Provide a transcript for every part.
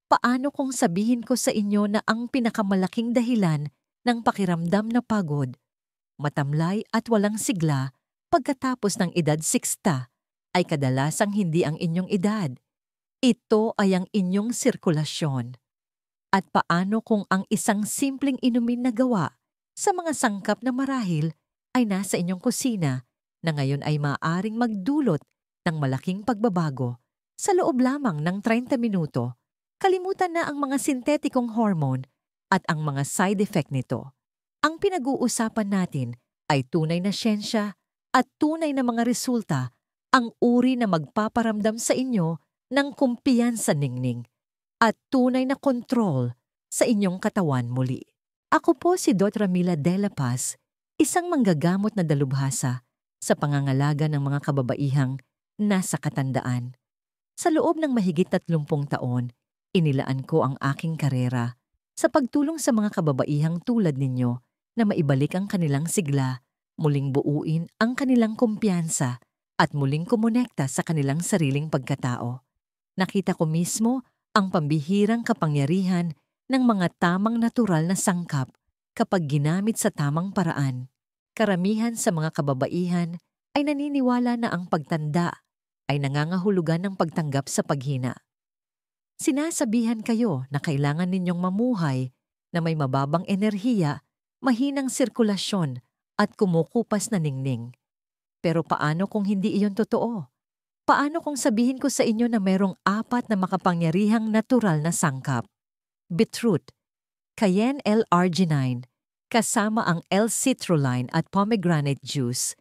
Paano kung sabihin ko sa inyo na ang pinakamalaking dahilan ng pakiramdam na pagod, matamlay at walang sigla pagkatapos ng edad 60 ay kadalasang hindi ang inyong edad. Ito ay ang inyong sirkulasyon. At paano kung ang isang simpleng inumin na gawa sa mga sangkap na marahil ay nasa inyong kusina na ngayon ay maaaring magdulot ng malaking pagbabago sa loob lamang ng 30 minuto? Kalimutan na ang mga sintetikong hormone at ang mga side effect nito. Ang pinag-uusapan natin ay tunay na siyensya at tunay na mga resulta, ang uri na magpaparamdam sa inyo ng kumpiyansa ningning at tunay na kontrol sa inyong katawan muli. Ako po si Dr. Mila De La Paz, isang manggagamot na dalubhasa sa pangangalaga ng mga kababaihang nasa katandaan. Sa loob ng mahigit 30 taon, inilaan ko ang aking karera sa pagtulong sa mga kababaihang tulad ninyo na maibalik ang kanilang sigla, muling buuin ang kanilang kumpiyansa at muling kumonekta sa kanilang sariling pagkatao. Nakita ko mismo ang pambihirang kapangyarihan ng mga tamang natural na sangkap kapag ginamit sa tamang paraan. Karamihan sa mga kababaihan ay naniniwala na ang pagtanda ay nangangahulugan ng pagtanggap sa paghina. Sinasabihan kayo na kailangan ninyong mamuhay na may mababang enerhiya, mahinang sirkulasyon at kumukupas na ningning. Pero paano kung hindi iyon totoo? Paano kung sabihin ko sa inyo na mayroong 4 na makapangyarihang natural na sangkap? Beetroot, cayenne L-arginine, kasama ang L-citrulline at pomegranate juice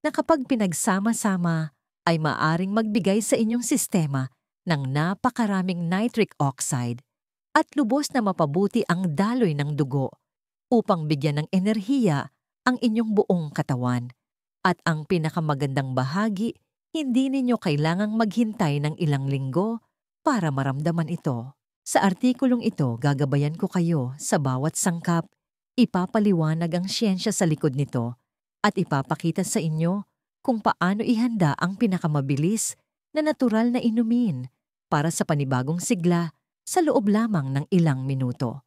na kapag pinagsama-sama ay maaring magbigay sa inyong sistema ng napakaraming nitric oxide at lubos na mapabuti ang daloy ng dugo upang bigyan ng enerhiya ang inyong buong katawan. At ang pinakamagandang bahagi, hindi ninyo kailangang maghintay ng ilang linggo para maramdaman ito. Sa artikulong ito, gagabayan ko kayo sa bawat sangkap, ipapaliwanag ang siyensya sa likod nito, at ipapakita sa inyo kung paano ihanda ang pinakamabilis na natural na inumin para sa panibagong sigla sa loob lamang ng ilang minuto.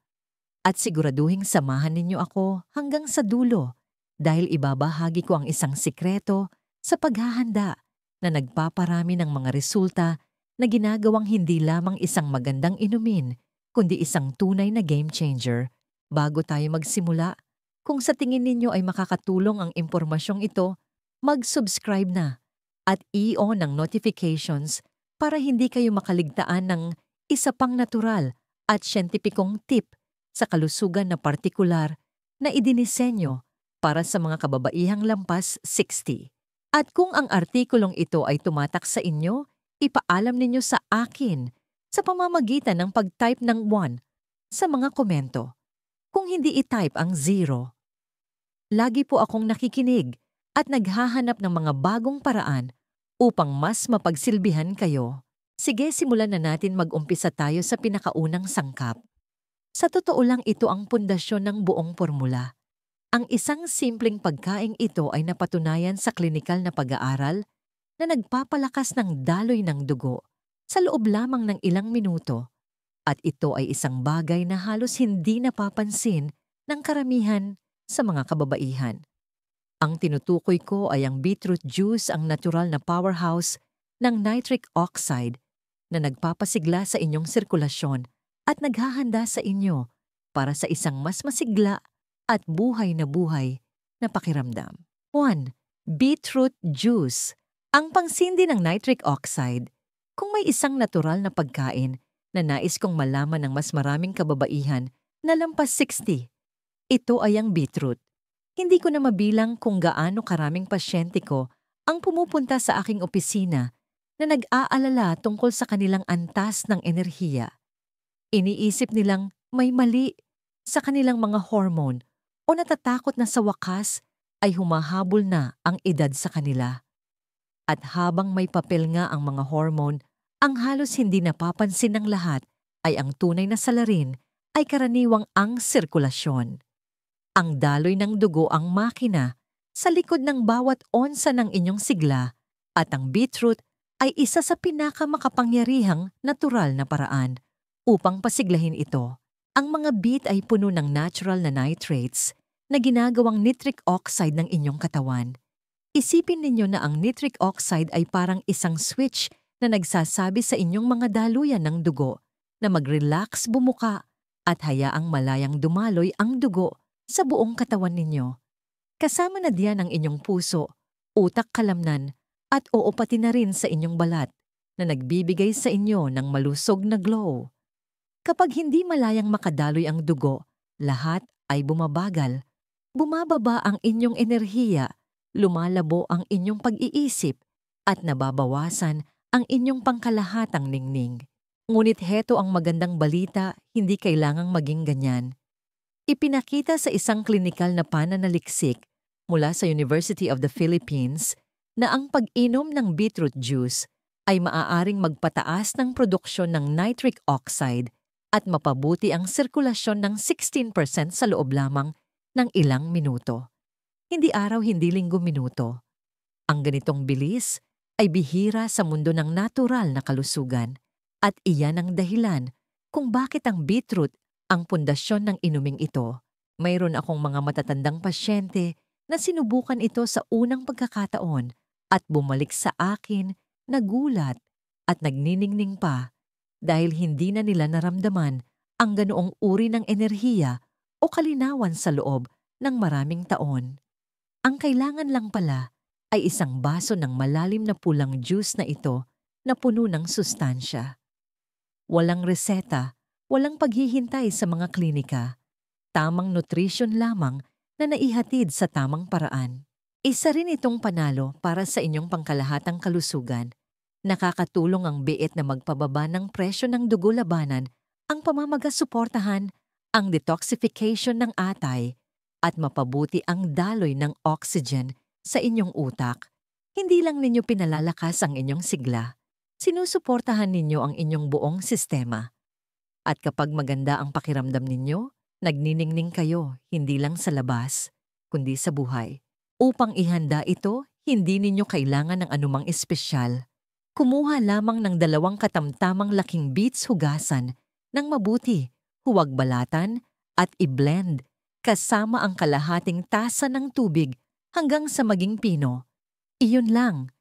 At siguraduhing samahan ninyo ako hanggang sa dulo dahil ibabahagi ko ang isang sikreto sa paghahanda na nagpaparami ng mga resulta na ginagawang hindi lamang isang magandang inumin, kundi isang tunay na game changer. Bago tayo magsimula, kung sa tingin ninyo ay makakatulong ang impormasyong ito, mag-subscribe na at i-on ang notifications para hindi kayo makaligtaan ng isa pang natural at siyentipikong tip sa kalusugan na partikular na idinisenyo para sa mga kababaihang lampas 60. At kung ang artikulong ito ay tumatak sa inyo, ipaalam ninyo sa akin sa pamamagitan ng pag-type ng 1 sa mga komento. Kung hindi i-type ang 0. Lagi po akong nakikinig at naghahanap ng mga bagong paraan upang mas mapagsilbihan kayo. Sige, simulan na natin, mag-umpisa tayo sa pinakaunang sangkap. Sa totoo lang, ito ang pundasyon ng buong formula. Ang isang simpleng pagkaing ito ay napatunayan sa klinikal na pag-aaral na nagpapalakas ng daloy ng dugo sa loob lamang ng ilang minuto, at ito ay isang bagay na halos hindi napapansin ng karamihan sa mga kababaihan. Ang tinutukoy ko ay ang beetroot juice, ang natural na powerhouse ng nitric oxide na nagpapasigla sa inyong sirkulasyon at naghahanda sa inyo para sa isang mas masigla at buhay na pakiramdam. 1. Beetroot juice. Ang pangsindi ng nitric oxide. Kung may isang natural na pagkain na nais kong malaman ng mas maraming kababaihan na lampas 60, ito ay ang beetroot. Hindi ko na mabilang kung gaano karaming pasyente ko ang pumupunta sa aking opisina na nag-aalala tungkol sa kanilang antas ng enerhiya. Iniisip nilang may mali sa kanilang mga hormone o natatakot na sa wakas ay humahabol na ang edad sa kanila. At habang may papel nga ang mga hormone, ang halos hindi napapansin ng lahat ay ang tunay na salarin ay karaniwang ang sirkulasyon. Ang daloy ng dugo ang makina sa likod ng bawat onsa ng inyong sigla, at ang beetroot ay isa sa pinakamakapangyarihang natural na paraan Upang pasiglahin ito, ang mga beet ay puno ng natural na nitrates na ginagawang nitric oxide ng inyong katawan. Isipin ninyo na ang nitric oxide ay parang isang switch na nagsasabi sa inyong mga daluyan ng dugo na mag-relax bumuka at hayaang malayang dumaloy ang dugo sa buong katawan ninyo. Kasama na diyan ang inyong puso, utak kalamnan at oo pati na rin sa inyong balat na nagbibigay sa inyo ng malusog na glow. Kapag hindi malayang makadaloy ang dugo, lahat ay bumabagal. Bumababa ang inyong enerhiya, lumalabo ang inyong pag-iisip, at nababawasan ang inyong pangkalahatang ningning. Ngunit heto ang magandang balita, hindi kailangang maging ganyan. Ipinakita sa isang klinikal na pananaliksik mula sa University of the Philippines na ang pag-inom ng beetroot juice ay maaaring magpataas ng produksyon ng nitric oxide at mapabuti ang sirkulasyon ng 16% sa loob lamang ng ilang minuto. Hindi araw, hindi linggo, minuto. Ang ganitong bilis ay bihira sa mundo ng natural na kalusugan at iyan ang dahilan kung bakit ang beetroot ang pundasyon ng inuming ito. Mayroon akong mga matatandang pasyente na sinubukan ito sa unang pagkakataon at bumalik sa akin, nagulat at nagniningning pa dahil hindi na nila naramdaman ang ganoong uri ng enerhiya o kalinawan sa loob ng maraming taon. Ang kailangan lang pala ay isang baso ng malalim na pulang juice na ito na puno ng sustansya. Walang reseta, walang paghihintay sa mga klinika. Tamang nutrition lamang na naihatid sa tamang paraan. Isa rin itong panalo para sa inyong pangkalahatang kalusugan. Nakakatulong ang biit na magpababa ng presyo ng dugo labanan ang pamamagasuportahan, ang detoxification ng atay, at mapabuti ang daloy ng oxygen sa inyong utak. Hindi lang ninyo pinalalakas ang inyong sigla, sinusuportahan ninyo ang inyong buong sistema. At kapag maganda ang pakiramdam ninyo, nagniningning kayo hindi lang sa labas, kundi sa buhay. Upang ihanda ito, hindi ninyo kailangan ng anumang espesyal. Kumuha lamang ng 2 katamtamang laking beets hugasan ng mabuti, huwag balatan at i-blend kasama ang kalahating tasa ng tubig hanggang sa maging pino. Iyon lang.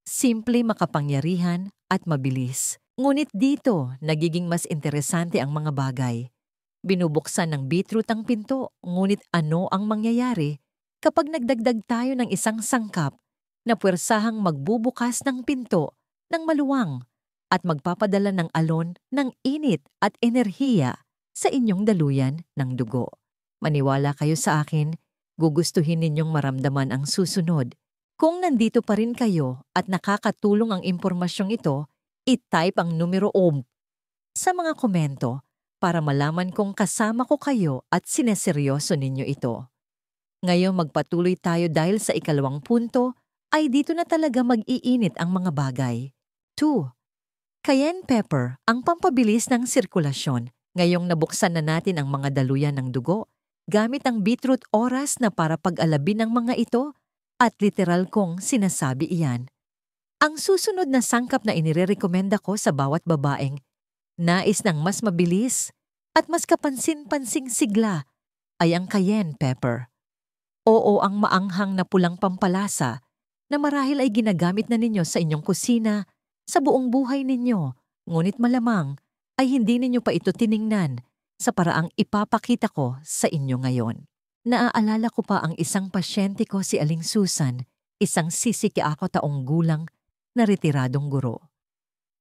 Simple, makapangyarihan at mabilis. Ngunit dito, nagiging mas interesante ang mga bagay. Binubuksan ng beetroot ang pinto, ngunit ano ang mangyayari kapag nagdagdag tayo ng isang sangkap na puwersahang magbubukas ng pinto ng maluwang at magpapadala ng alon ng init at enerhiya sa inyong daluyan ng dugo. Maniwala kayo sa akin, gugustuhin ninyong maramdaman ang susunod. Kung nandito pa rin kayo at nakakatulong ang impormasyong ito, i-type ang numero OM sa mga komento para malaman kung kasama ko kayo at sineseryoso ninyo ito. Ngayon magpatuloy tayo dahil sa 2 punto ay dito na talaga mag-iinit ang mga bagay. 2. Cayenne pepper, ang pampabilis ng sirkulasyon. Ngayong nabuksan na natin ang mga daluyan ng dugo, gamit ang beetroot oras na para pag-alabin ng mga ito at literal kong sinasabi iyan. Ang susunod na sangkap na inirerekomenda ko sa bawat babaeng nais ng mas mabilis at mas kapansin-pansing sigla ay ang cayenne pepper. Oo, ang maanghang na pulang pampalasa na marahil ay ginagamit na ninyo sa inyong kusina sa buong buhay ninyo, ngunit malamang ay hindi ninyo pa ito tiningnan sa paraang ipapakita ko sa inyo ngayon. Naaalala ko pa ang isang pasyente ko, si Aling Susan, isang 64 taong gulang na retiradong guro.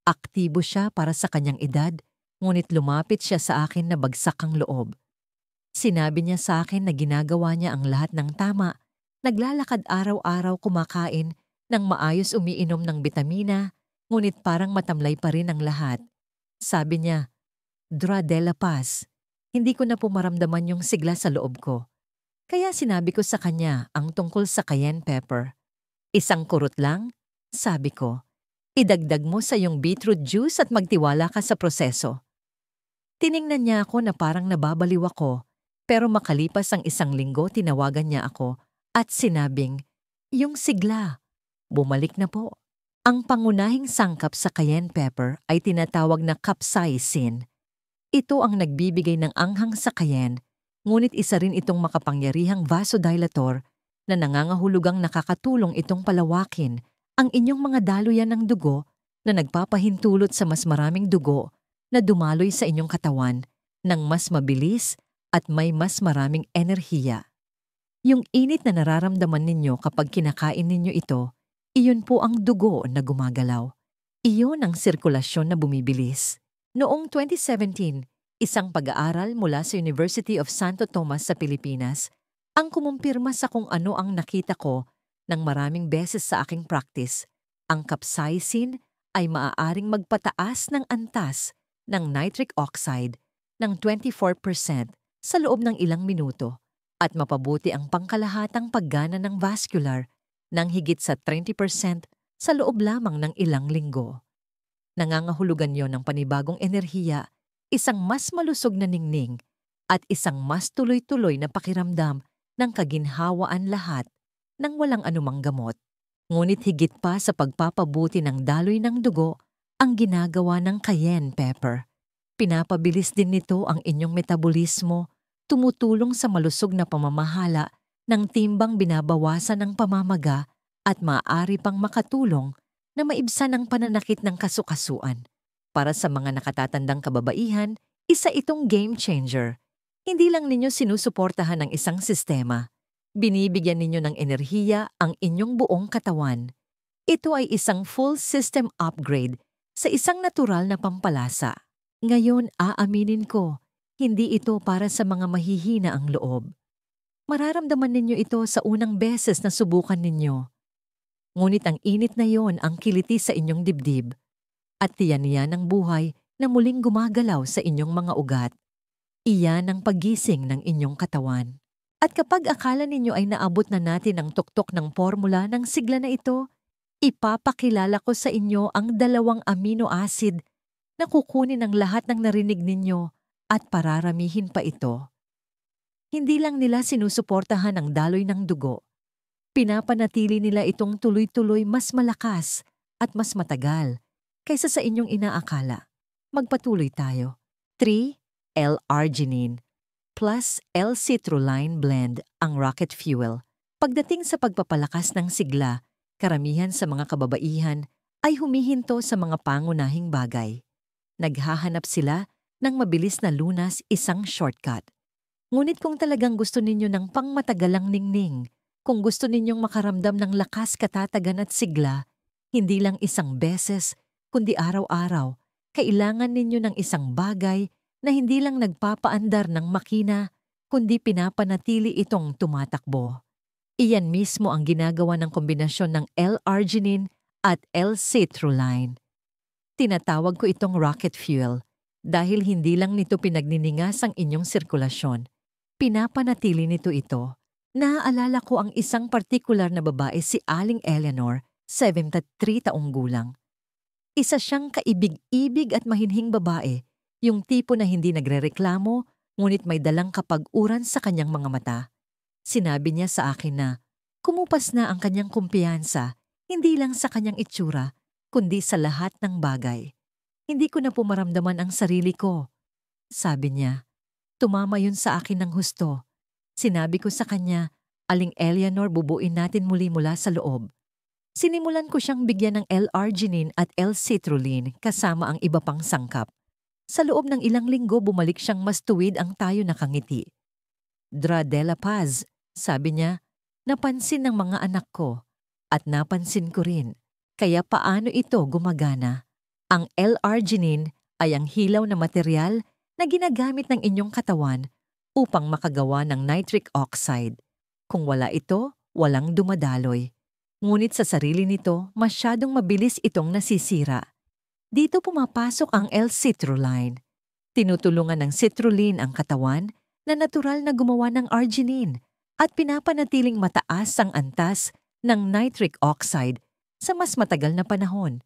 Aktibo siya para sa kanyang edad, ngunit lumapit siya sa akin na bagsak ang loob. Sinabi niya sa akin na ginagawa niya ang lahat ng tama, naglalakad araw-araw, kumakain ng maayos, umiinom ng bitamina, ngunit parang matamlay pa rin ang lahat. Sabi niya, "Dra de la Paz, hindi ko na pumaramdaman yung sigla sa loob ko." Kaya sinabi ko sa kanya ang tungkol sa cayenne pepper. "Isang kurot lang?" sabi ko. "Idagdag mo sa iyong beetroot juice at magtiwala ka sa proseso." Tiningnan niya ako na parang nababaliw ako, pero makalipas ang 1 linggo tinawagan niya ako at sinabing, "Yung sigla, bumalik na po." Ang pangunahing sangkap sa cayenne pepper ay tinatawag na capsaicin. Ito ang nagbibigay ng anghang sa cayenne, ngunit isa rin itong makapangyarihang vasodilator na nangangahulugang nakakatulong itong palawakin ang inyong mga daluyan ng dugo na nagpapahintulot sa mas maraming dugo na dumaloy sa inyong katawan ng mas mabilis at may mas maraming enerhiya. Yung init na nararamdaman ninyo kapag kinakain ninyo ito, iyon po ang dugo na gumagalaw. Iyon ang sirkulasyon na bumibilis. Noong 2017, isang pag-aaral mula sa University of Santo Tomas sa Pilipinas ang kumumpirma sa kung ano ang nakita ko ng maraming beses sa aking practice. Ang capsaicin ay maaaring magpataas ng antas ng nitric oxide ng 24% sa loob ng ilang minuto at mapabuti ang pangkalahatang paggana ng vascular ng higit sa 30% sa loob lamang ng ilang linggo. Nangangahulugan yon ng panibagong enerhiya, isang mas malusog na ningning, at isang mas tuloy-tuloy na pakiramdam ng kaginhawaan lahat ng walang anumang gamot. Ngunit higit pa sa pagpapabuti ng daloy ng dugo, ang ginagawa ng cayenne pepper. Pinapabilis din nito ang inyong metabolismo, tumutulong sa malusog na pamamahala ng timbang binabawasan ng pamamaga at maaari pang makatulong na maibsan ang pananakit ng kasukasuan. Para sa mga nakatatandang kababaihan, isa itong game changer. Hindi lang ninyo sinusuportahan ng isang sistema. Binibigyan ninyo ng enerhiya ang inyong buong katawan. Ito ay isang full system upgrade sa isang natural na pampalasa. Ngayon, aaminin ko, hindi ito para sa mga mahihina ang loob. Mararamdaman ninyo ito sa unang beses na subukan ninyo. Ngunit ang init na yon ang kiliti sa inyong dibdib at tiyan-niyan ng buhay na muling gumagalaw sa inyong mga ugat. Iyan ang paggising ng inyong katawan. At kapag akala ninyo ay naabot na natin ang tuktok ng formula ng sigla na ito, ipapakilala ko sa inyo ang 2 amino acid na kukunin ng lahat ng narinig ninyo at pararamihin pa ito. Hindi lang nila sinusuportahan ang daloy ng dugo. Pinapanatili nila itong tuloy-tuloy mas malakas at mas matagal kaysa sa inyong inaakala. Magpatuloy tayo. 3. L-arginine plus L-citrulline blend ang rocket fuel. Pagdating sa pagpapalakas ng sigla, karamihan sa mga kababaihan ay humihinto sa mga pangunahing bagay. Naghahanap sila ng mabilis na lunas, isang shortcut. Ngunit kung talagang gusto ninyo ng pangmatagalang ningning, kung gusto ninyong makaramdam ng lakas, katatagan at sigla, hindi lang isang beses, kundi araw-araw, kailangan ninyo ng isang bagay na hindi lang nagpapaandar ng makina, kundi pinapanatili itong tumatakbo. Iyan mismo ang ginagawa ng kombinasyon ng L-arginine at L-citrulline. Tinatawag ko itong rocket fuel dahil hindi lang nito pinagniningas ang inyong sirkulasyon, pinapanatili nito ito. Naaalala ko ang isang partikular na babae, si Aling Eleanor, 73 taong gulang. Isa siyang kaibig-ibig at mahinhing babae, yung tipo na hindi nagrereklamo, ngunit may dalang kapag-uran sa kanyang mga mata. Sinabi niya sa akin na, kumupas na ang kanyang kumpiyansa, hindi lang sa kanyang itsura, kundi sa lahat ng bagay. Hindi ko na pumaramdaman ang sarili ko. Sabi niya, tumama yun sa akin ng husto. Sinabi ko sa kanya, Aling Eleanor, bubuin natin muli mula sa loob. Sinimulan ko siyang bigyan ng L-arginine at L-citrulline kasama ang iba pang sangkap. Sa loob ng ilang linggo, bumalik siyang mas tuwid ang tayo nakangiti. Dra de la Paz, sabi niya, napansin ng mga anak ko at napansin ko rin. Kaya paano ito gumagana? Ang L-arginine ay ang hilaw na material na ginagamit ng inyong katawan upang makagawa ng nitric oxide. Kung wala ito, walang dumadaloy. Ngunit sa sarili nito, masyadong mabilis itong nasisira. Dito pumapasok ang L-citrulline. Tinutulungan ng citrulline ang katawan na natural na gumawa ng arginine at pinapanatiling mataas ang antas ng nitric oxide sa mas matagal na panahon.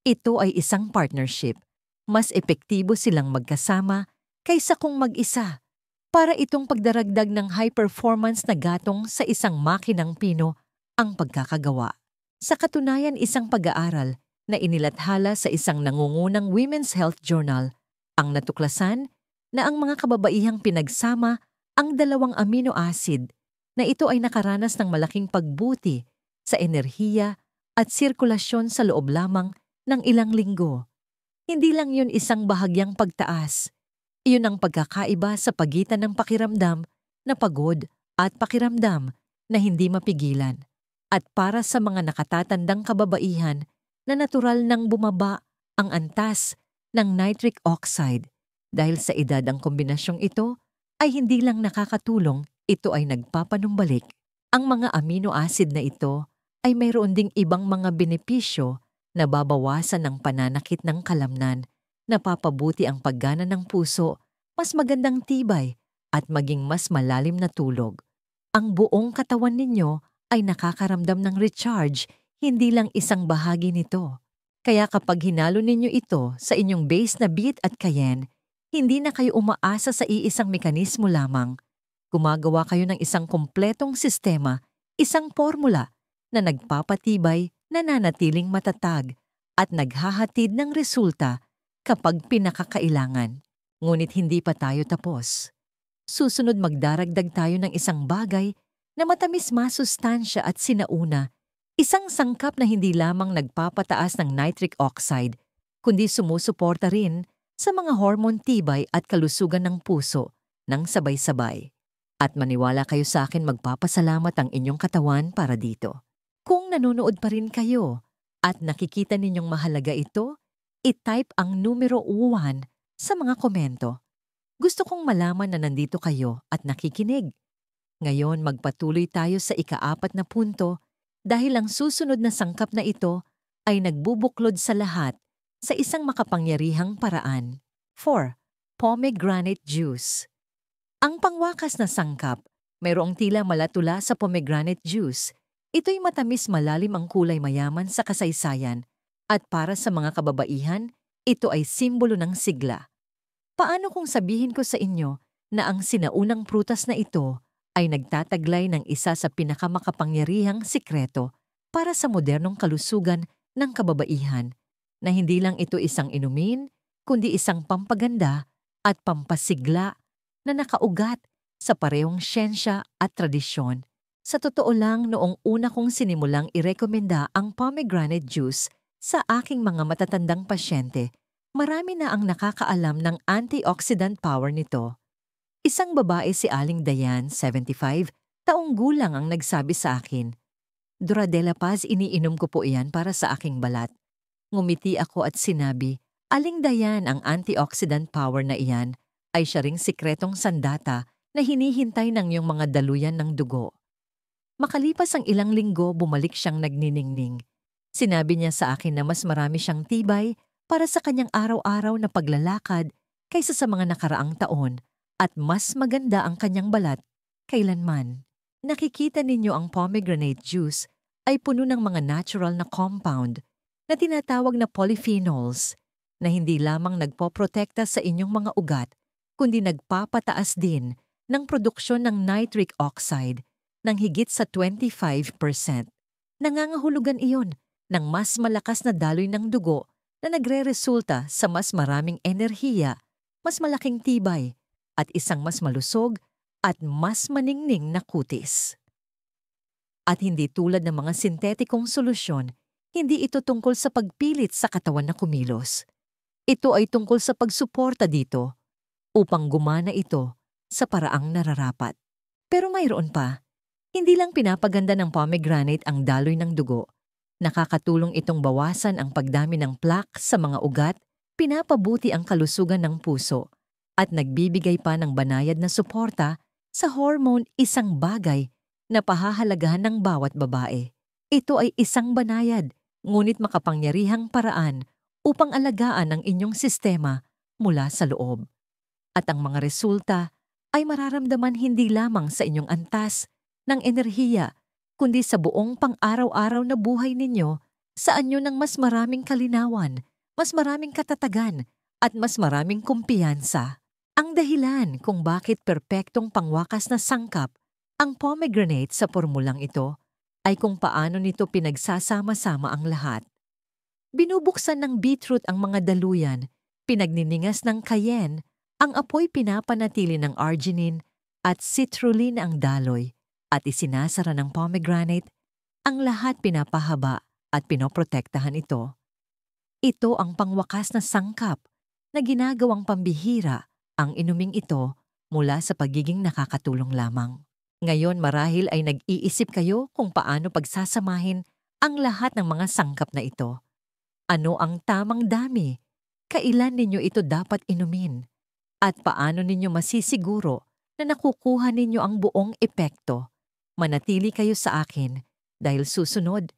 Ito ay isang partnership. Mas epektibo silang magkasama kaysa kung mag-isa. Para itong pagdaragdag ng high-performance na gatong sa isang makinang pino ang pagkakagawa. Sa katunayan, isang pag-aaral na inilathala sa isang nangungunang women's health journal ang natuklasan na ang mga kababaihang pinagsama ang dalawang amino acid na ito ay nakaranas ng malaking pagbuti sa enerhiya at sirkulasyon sa loob lamang ng ilang linggo. Hindi lang yun isang bahagyang pagtaas. Iyon ang pagkakaiba sa pagitan ng pakiramdam na pagod at pakiramdam na hindi mapigilan. At para sa mga nakatatandang kababaihan na natural nang bumaba ang antas ng nitric oxide. Dahil sa edad ang kombinasyong ito ay hindi lang nakakatulong, ito ay nagpapanumbalik. Ang mga amino acid na ito ay mayroon ding ibang mga benepisyo na babawasan ng pananakit ng kalamnan, napapabuti ang paggana ng puso, mas magandang tibay at maging mas malalim na tulog. Ang buong katawan ninyo ay nakakaramdam ng recharge, hindi lang isang bahagi nito. Kaya kapag hinalo ninyo ito sa inyong base na beet at cayenne, hindi na kayo umaasa sa iisang mekanismo lamang. Gumagawa kayo ng isang kumpletong sistema, isang formula na nagpapatibay, nananatiling matatag, at naghahatid ng resulta kapag pinakakailangan. Ngunit hindi pa tayo tapos. Susunod magdaragdag tayo ng isang bagay na matamis masustansya at sinauna, isang sangkap na hindi lamang nagpapataas ng nitric oxide, kundi sumusuporta rin sa mga hormone tibay at kalusugan ng puso ng sabay-sabay. At maniwala kayo sa akin, magpapasalamat ang inyong katawan para dito. Kung nanonood pa rin kayo at nakikita ninyong mahalaga ito, i-type ang numero 1 sa mga komento. Gusto kong malaman na nandito kayo at nakikinig. Ngayon magpatuloy tayo sa ika-4 na punto dahil ang susunod na sangkap na ito ay nagbubuklod sa lahat sa isang makapangyarihang paraan. 4. Pomegranate juice. Ang pangwakas na sangkap, mayroong tila malatula sa pomegranate juice. Ito'y matamis malalim ang kulay, mayaman sa kasaysayan, at para sa mga kababaihan, ito ay simbolo ng sigla. Paano kung sabihin ko sa inyo na ang sinaunang prutas na ito ay nagtataglay ng isa sa pinakamakapangyarihang sikreto para sa modernong kalusugan ng kababaihan, na hindi lang ito isang inumin, kundi isang pampaganda at pampasigla na nakaugat sa parehong siyensya at tradisyon. Sa totoo lang, noong una kong sinimulang irekomenda ang pomegranate juice sa aking mga matatandang pasyente, marami na ang nakakaalam ng antioxidant power nito. Isang babae, si Aling Dayan, 75, taong gulang, ang nagsabi sa akin, "Dura de la Paz, iniinom ko po iyan para sa aking balat." Ngumiti ako at sinabi, "Aling Dayan, ang antioxidant power na iyan ay siya ring sikretong sandata na hinihintay ng iyong mga daluyan ng dugo." Makalipas ang ilang linggo, bumalik siyang nagniningning. Sinabi niya sa akin na mas marami siyang tibay para sa kanyang araw-araw na paglalakad kaysa sa mga nakaraang taon, at mas maganda ang kanyang balat kailanman. Nakikita ninyo ang pomegranate juice ay puno ng mga natural na compound na tinatawag na polyphenols na hindi lamang nagpoprotekta sa inyong mga ugat, kundi nagpapataas din ng produksyon ng nitric oxide ng higit sa 25%. Nangangahulugan iyon ng mas malakas na daloy ng dugo na nagre-resulta sa mas maraming enerhiya, mas malaking tibay, at isang mas malusog at mas maningning na kutis. At hindi tulad ng mga sintetikong solusyon, hindi ito tungkol sa pagpilit sa katawan na kumilos. Ito ay tungkol sa pagsuporta dito upang gumana ito sa paraang nararapat. Pero mayroon pa. Hindi lang pinapaganda ng pomegranate ang daloy ng dugo. Nakakatulong itong bawasan ang pagdami ng plaque sa mga ugat, pinapabuti ang kalusugan ng puso, at nagbibigay pa ng banayad na suporta sa hormone, isang bagay na pahahalagahan ng bawat babae. Ito ay isang banayad, ngunit makapangyarihang paraan upang alagaan ang inyong sistema mula sa loob. At ang mga resulta ay mararamdaman hindi lamang sa inyong antas ng enerhiya, kundi sa buong pang-araw-araw na buhay ninyo, sa anyo ng mas maraming kalinawan, mas maraming katatagan, at mas maraming kumpiyansa. Ang dahilan kung bakit perpektong pangwakas na sangkap ang pomegranate sa pormulang ito ay kung paano nito pinagsasama-sama ang lahat. Binubuksan ng beetroot ang mga daluyan, pinagniningas ng cayenne Ang apoy pinapanatili ng arginine at citrulline ang daloy at isinasara ng pomegranate, ang lahat pinapahaba at pinoprotektahan ito. Ito ang pangwakas na sangkap na ginagawang pambihira ang inuming ito mula sa pagiging nakakatulong lamang. Ngayon marahil ay nag-iisip kayo kung paano pagsasamahin ang lahat ng mga sangkap na ito. Ano ang tamang dami? Kailan ninyo ito dapat inumin? At paano ninyo masisiguro na nakukuha ninyo ang buong epekto? Manatili kayo sa akin dahil susunod,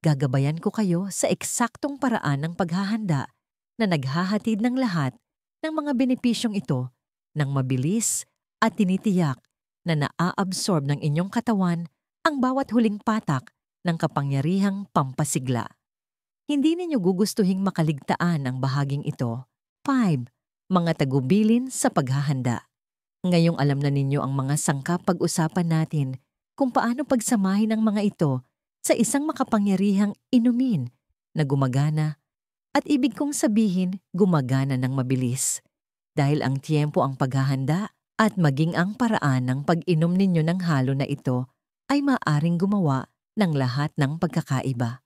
gagabayan ko kayo sa eksaktong paraan ng paghahanda na naghahatid ng lahat ng mga benepisyong ito ng mabilis at tinitiyak na naa-absorb ng inyong katawan ang bawat huling patak ng kapangyarihang pampasigla. Hindi ninyo gugustuhing makaligtaan ang bahaging ito. 5. Mga tagubilin sa paghahanda. Ngayong alam na ninyo ang mga sangkap, pag-usapan natin kung paano pagsamahin ang mga ito sa isang makapangyarihang inumin na gumagana at ibig kong sabihin gumagana ng mabilis. Dahil ang tiyempo ang paghahanda at maging ang paraan ng pag-inom ninyo ng halo na ito ay maaring gumawa ng lahat ng pagkakaiba.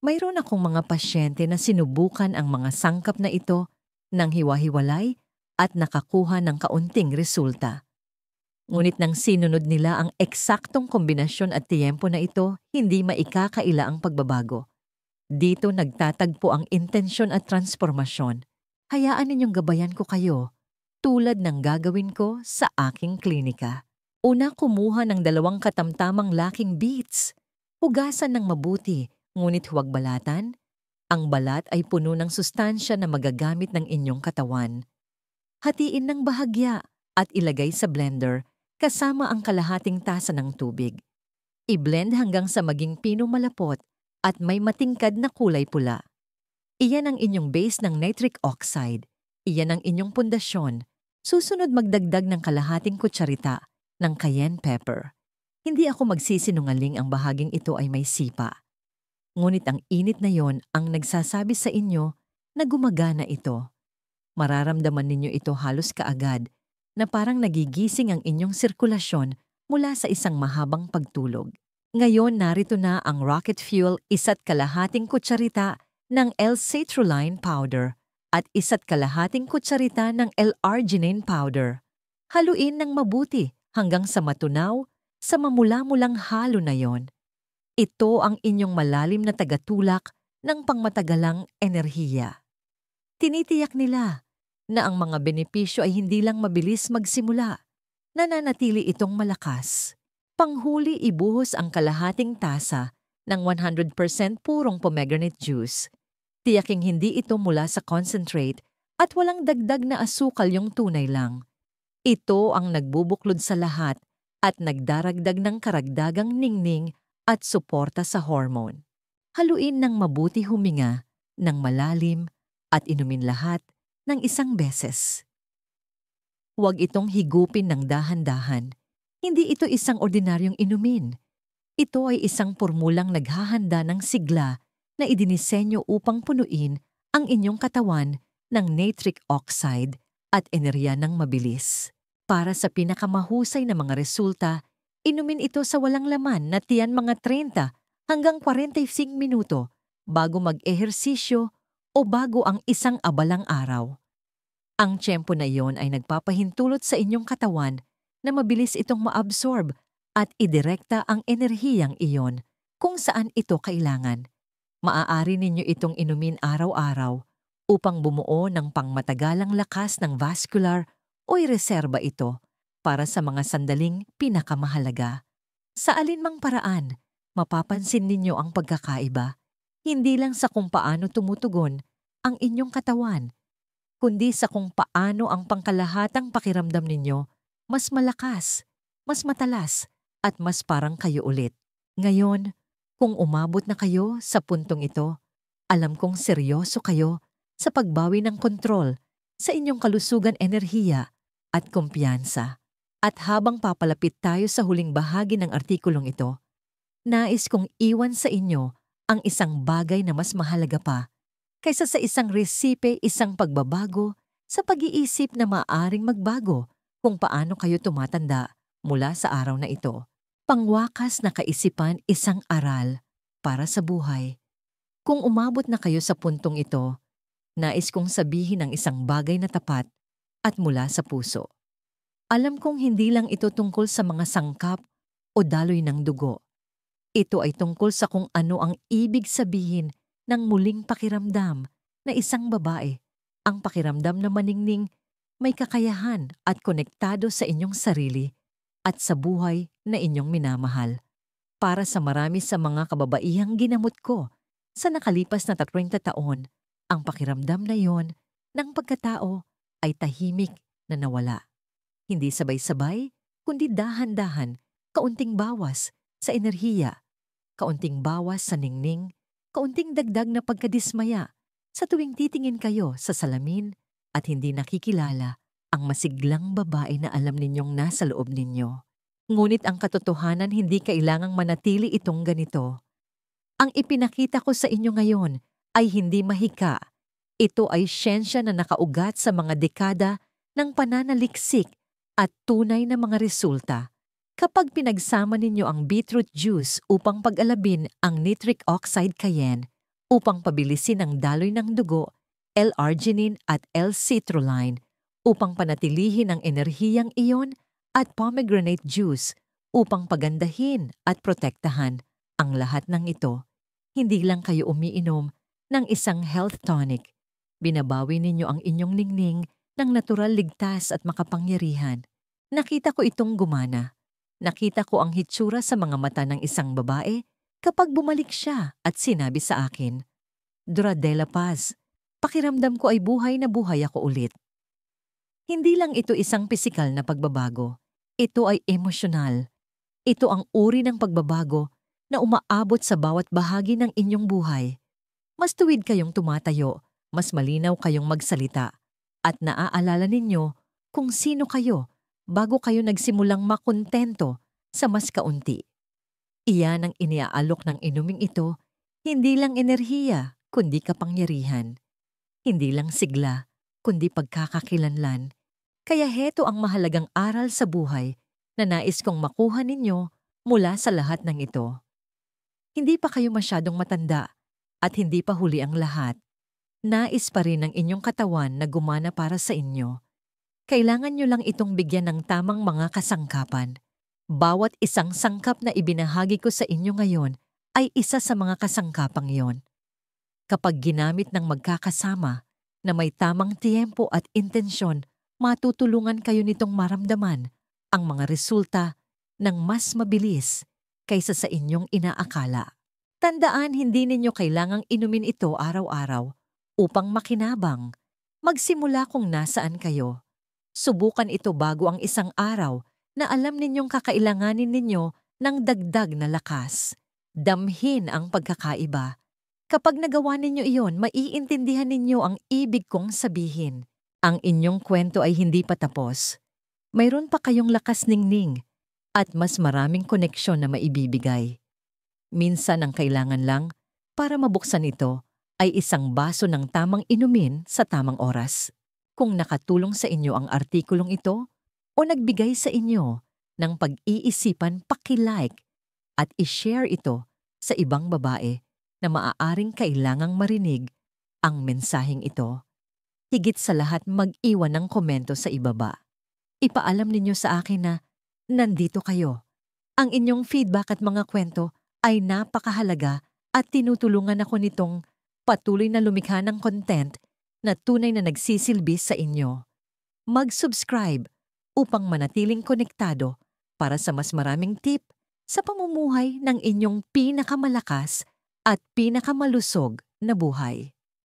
Mayroon akong mga pasyente na sinubukan ang mga sangkap na ito ng hiwa-hiwalay at nakakuha ng kaunting resulta. Ngunit nang sinunod nila ang eksaktong kombinasyon at tiyempo na ito, hindi maikakaila ang pagbabago. Dito nagtatagpo ang intensyon at transformasyon. Hayaan ninyong gabayan ko kayo, tulad ng gagawin ko sa aking klinika. Una, kumuha ng 2 katamtamang laking beets. Hugasan ng mabuti, ngunit huwag balatan. Ang balat ay puno ng sustansya na magagamit ng inyong katawan. Hatiin ng bahagya at ilagay sa blender kasama ang kalahating tasa ng tubig. I-blend hanggang sa maging pino-malapot at may matingkad na kulay pula. Iyan ang inyong base ng nitric oxide. Iyan ang inyong pundasyon. Susunod magdagdag ng kalahating kutsarita ng cayenne pepper. Hindi ako magsisinungaling, ang bahaging ito ay may sipa. Ngunit ang init na yon ang nagsasabi sa inyo na gumagana ito. Mararamdaman ninyo ito halos kaagad na parang nagigising ang inyong sirkulasyon mula sa isang mahabang pagtulog. Ngayon narito na ang rocket fuel, 1/2 kutsarita ng L-citrulline powder at 1/2 kutsarita ng L-arginine powder. Haluin ng mabuti hanggang sa matunaw sa mamula-mulang halo na yon. Ito ang inyong malalim na tagatulak ng pangmatagalang enerhiya. Tinitiyak nila na ang mga benepisyo ay hindi lang mabilis magsimula, nananatili itong malakas. Panghuli, ibuhos ang kalahating tasa ng 100% purong pomegranate juice. Tiyaking hindi ito mula sa concentrate at walang dagdag na asukal, yung tunay lang. Ito ang nagbubuklod sa lahat at nagdaragdag ng karagdagang ningning at suporta sa hormone. Haluin ng mabuti, huminga ng malalim at inumin lahat ng 1 beses. Huwag itong higupin ng dahan-dahan. Hindi ito isang ordinaryong inumin. Ito ay isang pormulang naghahanda ng sigla na idinisenyo upang punuin ang inyong katawan ng nitric oxide at enerhiya ng mabilis. Para sa pinakamahusay na mga resulta, inumin ito sa walang laman na tiyan mga 30 hanggang 45 minuto bago mag-ehersisyo o bago ang isang abalang araw. Ang tiyempo na iyon ay nagpapahintulot sa inyong katawan na mabilis itong maabsorb at idirekta ang enerhiyang iyon kung saan ito kailangan. Maaari ninyo itong inumin araw-araw upang bumuo ng pangmatagalang lakas ng vascular o ireserba ito para sa mga sandaling pinakamahalaga. Sa alinmang paraan, mapapansin ninyo ang pagkakaiba, hindi lang sa kung paano tumutugon ang inyong katawan, kundi sa kung paano ang pangkalahatang pakiramdam ninyo mas malakas, mas matalas, at mas parang kayo ulit. Ngayon, kung umabot na kayo sa puntong ito, alam kong seryoso kayo sa pagbawi ng kontrol sa inyong kalusugan, enerhiya at kumpiyansa. At habang papalapit tayo sa huling bahagi ng artikulong ito, nais kong iwan sa inyo ang isang bagay na mas mahalaga pa kaysa sa isang resipe, isang pagbabago sa pag-iisip na maaaring magbago kung paano kayo tumatanda mula sa araw na ito. Pangwakas na kaisipan, isang aral para sa buhay. Kung umabot na kayo sa puntong ito, nais kong sabihin ang isang bagay na tapat at mula sa puso. Alam kong hindi lang ito tungkol sa mga sangkap o daloy ng dugo. Ito ay tungkol sa kung ano ang ibig sabihin ng muling pakiramdam na isang babae. Ang pakiramdam na maningning, may kakayahan at konektado sa inyong sarili at sa buhay na inyong minamahal. Para sa marami sa mga kababaihang ginamot ko sa nakalipas na 30 taon, ang pakiramdam na yon ng pagkatao ay tahimik na nawala. Hindi sabay-sabay, kundi dahan-dahan, kaunting bawas sa enerhiya, kaunting bawas sa ningning, kaunting dagdag na pagkadismaya sa tuwing titingin kayo sa salamin at hindi nakikilala ang masiglang babae na alam ninyong nasa loob ninyo. Ngunit ang katotohanan, hindi kailangang manatili itong ganito. Ang ipinakita ko sa inyo ngayon ay hindi mahika. Ito ay siyensya na nakaugat sa mga dekada ng pananaliksik at tunay na mga resulta. Kapag pinagsama ninyo ang beetroot juice upang pag-alabin ang nitric oxide cayenne, upang pabilisin ang daloy ng dugo, L-arginine at L-citrulline, upang panatilihin ang enerhiyang iyon, at pomegranate juice upang pagandahin at protektahan ang lahat ng ito. Hindi lang kayo umiinom ng isang health tonic. Binabawi ninyo ang inyong ningning ng natural, ligtas at makapangyarihan. Nakita ko itong gumana. Nakita ko ang hitsura sa mga mata ng isang babae kapag bumalik siya at sinabi sa akin, "Dora de la Paz, pakiramdam ko ay buhay na buhay ako ulit." Hindi lang ito isang pisikal na pagbabago. Ito ay emosyonal. Ito ang uri ng pagbabago na umaabot sa bawat bahagi ng inyong buhay. Mas tuwid kayong tumatayo, mas malinaw kayong magsalita, at naaalala ninyo kung sino kayo bago kayo nagsimulang makontento sa mas kaunti. Iyan ang iniaalok ng inuming ito, hindi lang enerhiya, kundi kapangyarihan. Hindi lang sigla, kundi pagkakakilanlan. Kaya heto ang mahalagang aral sa buhay na nais kong makuha ninyo mula sa lahat ng ito. Hindi pa kayo masyadong matanda at hindi pa huli ang lahat. Nais pa rin ng inyong katawan na gumana para sa inyo. Kailangan nyo lang itong bigyan ng tamang mga kasangkapan. Bawat isang sangkap na ibinahagi ko sa inyo ngayon ay isa sa mga kasangkapang yon. Kapag ginamit ng magkakasama na may tamang tiempo at intensyon, matutulungan kayo nitong maramdaman ang mga resulta ng mas mabilis kaysa sa inyong inaakala. Tandaan, hindi ninyo kailangang inumin ito araw-araw upang makinabang. Magsimula kung nasaan kayo. Subukan ito bago ang isang araw na alam ninyong kakailanganin ninyo ng dagdag na lakas. Damhin ang pagkakaiba. Kapag nagawa ninyo iyon, maiintindihan ninyo ang ibig kong sabihin. Ang inyong kwento ay hindi pa tapos. Mayroon pa kayong lakas ningning at mas maraming koneksyon na maibibigay. Minsan ang kailangan lang para mabuksan ito ay isang baso ng tamang inumin sa tamang oras. Kung nakatulong sa inyo ang artikulong ito o nagbigay sa inyo ng pag-iisipan, paki-like at i-share ito sa ibang babae na maaaring kailangang marinig ang mensaheng ito. Higit sa lahat, mag-iwan ng komento sa ibaba. Ipaalam ninyo sa akin na nandito kayo. Ang inyong feedback at mga kwento ay napakahalaga at tinutulungan ako nitong patuloy na lumikha ng content na tunay na nagsisilbi sa inyo. Mag-subscribe upang manatiling konektado para sa mas maraming tip sa pamumuhay ng inyong pinakamalakas at pinakamalusog na buhay.